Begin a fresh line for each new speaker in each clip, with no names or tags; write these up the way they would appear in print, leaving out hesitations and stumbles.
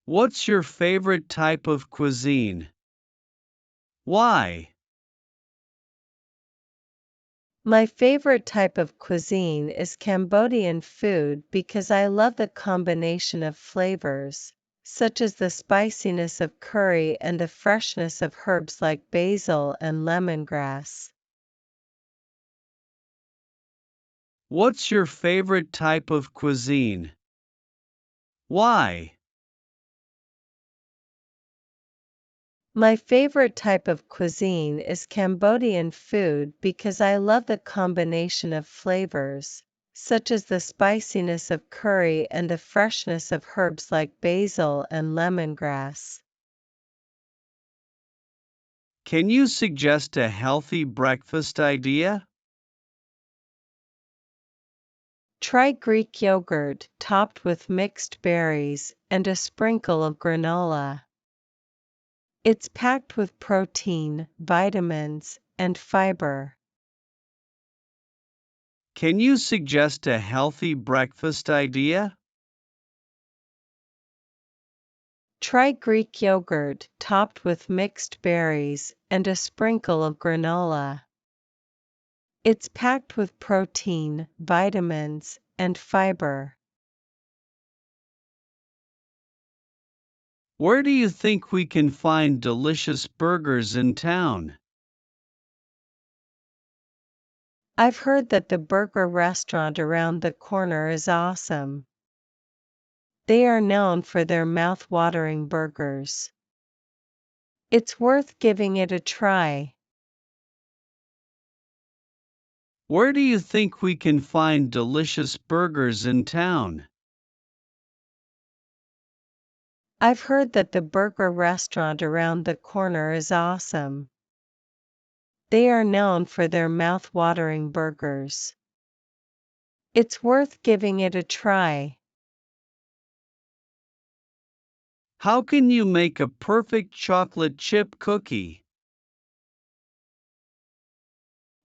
What's your favorite type of cuisine? Why?
My favorite type of cuisine is Cambodian food because I love the combination of flavors, such as the spiciness of curry and the freshness of herbs like basil and lemongrass.
What's your favorite type of cuisine? Why?
My favorite type of cuisine is Cambodian food because I love the combination of flavors, such as the spiciness of curry and the freshness of herbs like basil and lemongrass.
Can you suggest a healthy breakfast idea?
Try Greek yogurt topped with mixed berries and a sprinkle of granola. It's packed with protein, vitamins, and fiber.
Can you suggest a healthy breakfast idea?
Try Greek yogurt topped with mixed berries and a sprinkle of granola. It's packed with protein, vitamins, and fiber.
Where do you think we can find delicious burgers in town?
I've heard that the burger restaurant around the corner is awesome. They are known for their mouth-watering burgers. It's worth giving it a try.
Where do you think we can find delicious burgers in town?
I've heard that the burger restaurant around the corner is awesome. They are known for their mouth-watering burgers. It's worth giving it a try.
How can you make a perfect chocolate chip cookie?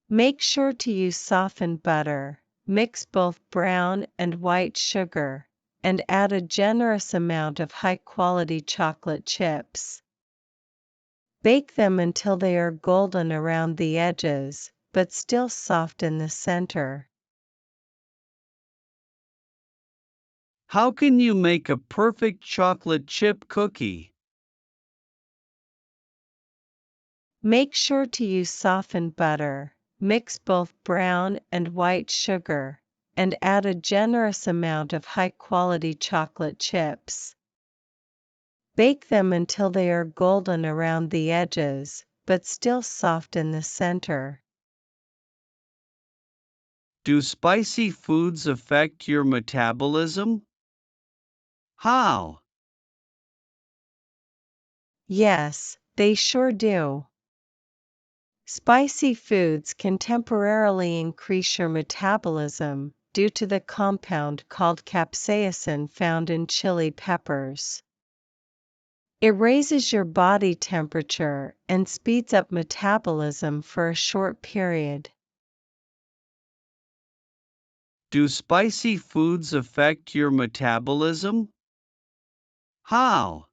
Make sure to use softened butter, mix both brown and white sugar, and add a generous amount of high-quality chocolate chips. Bake them until they are golden around the edges, but still soft in the center.
How can you make a perfect chocolate chip cookie?
Make sure to use softened butter, mix both brown and white sugar, and add a generous amount of high-quality chocolate chips. Bake them until they are golden around the edges, but still soft in the center.
Do spicy foods affect your metabolism? How?
Yes, they sure do. Spicy foods can temporarily increase your metabolism due to the compound called capsaicin found in chili peppers. It raises your body temperature and speeds up metabolism for a short period.
Do spicy foods affect your metabolism? How?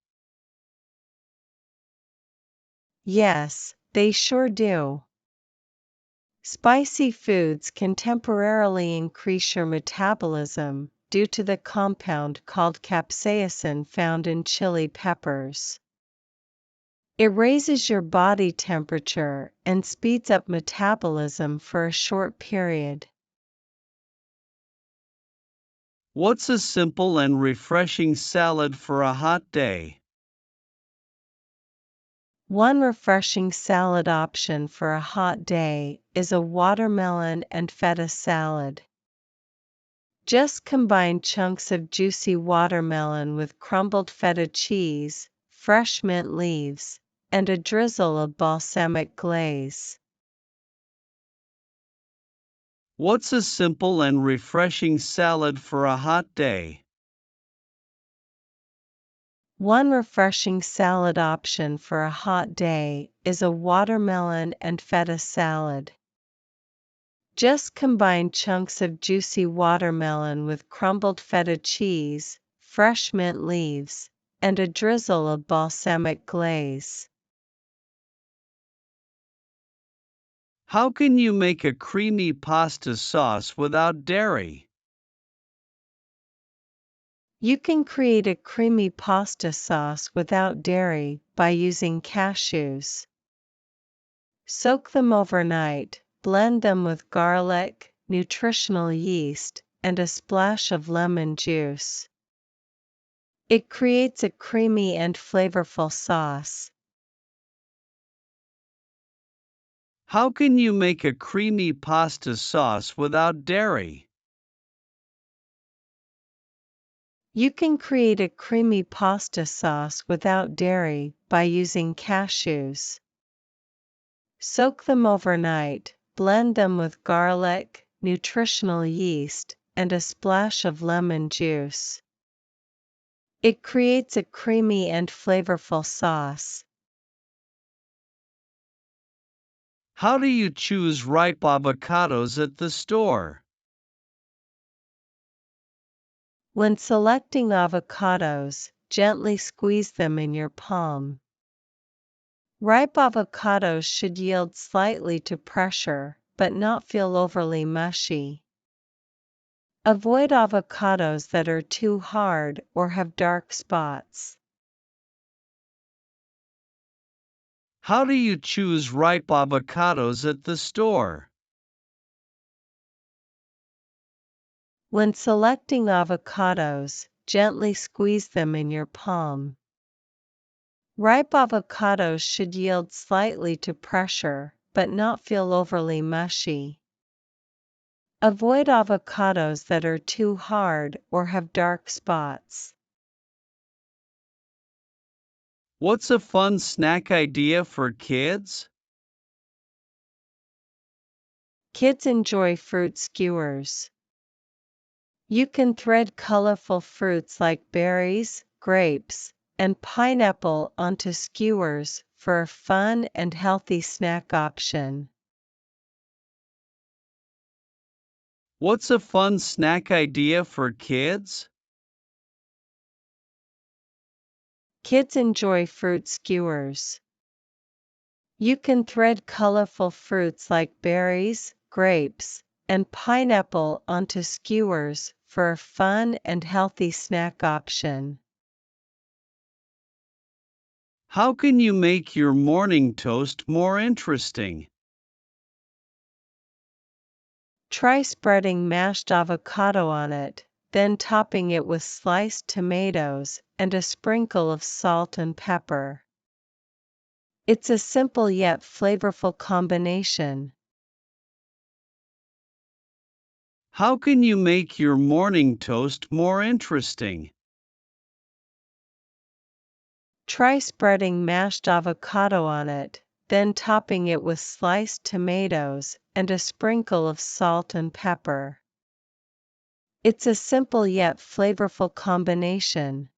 Yes, they sure do. Spicy foods can temporarily increase your metabolism due to the compound called capsaicin found in chili peppers. It raises your body temperature and speeds up metabolism for a short period.
What's a simple and refreshing salad for a hot day?
One refreshing salad option for a hot day is a watermelon and feta salad. Just combine chunks of juicy watermelon with crumbled feta cheese, fresh mint leaves, and a drizzle of balsamic glaze.
What's a simple and refreshing salad for a hot day?
One refreshing salad option for a hot day is a watermelon and feta salad. Just combine chunks of juicy watermelon with crumbled feta cheese, fresh mint leaves, and a drizzle of balsamic glaze.
How can you make a creamy pasta sauce without dairy?
You can create a creamy pasta sauce without dairy by using cashews. Soak them overnight, blend them with garlic, nutritional yeast, and a splash of lemon juice. It creates a creamy and flavorful sauce.
How can you make a creamy pasta sauce without dairy?
You can create a creamy pasta sauce without dairy by using cashews. Soak them overnight, blend them with garlic, nutritional yeast, and a splash of lemon juice. It creates a creamy and flavorful sauce.
How do you choose ripe avocados at the store?
When selecting avocados, gently squeeze them in your palm. Ripe avocados should yield slightly to pressure, but not feel overly mushy. Avoid avocados that are too hard or have dark spots.
How do you choose ripe avocados at the store?
When selecting avocados, gently squeeze them in your palm. Ripe avocados should yield slightly to pressure, but not feel overly mushy. Avoid avocados that are too hard or have dark spots.
What's a fun snack idea for kids?
Kids enjoy fruit skewers. You can thread colorful fruits like berries, grapes, and pineapple onto skewers for a fun and healthy snack option.
What's a fun snack idea for kids?
Kids enjoy fruit skewers. You can thread colorful fruits like berries, grapes, and pineapple onto skewers for a fun and healthy snack option.
How can you make your morning toast more interesting?
Try spreading mashed avocado on it, then topping it with sliced tomatoes and a sprinkle of salt and pepper. It's a simple yet flavorful combination.
How can you make your morning toast more interesting?
Try spreading mashed avocado on it, then topping it with sliced tomatoes and a sprinkle of salt and pepper. It's a simple yet flavorful combination.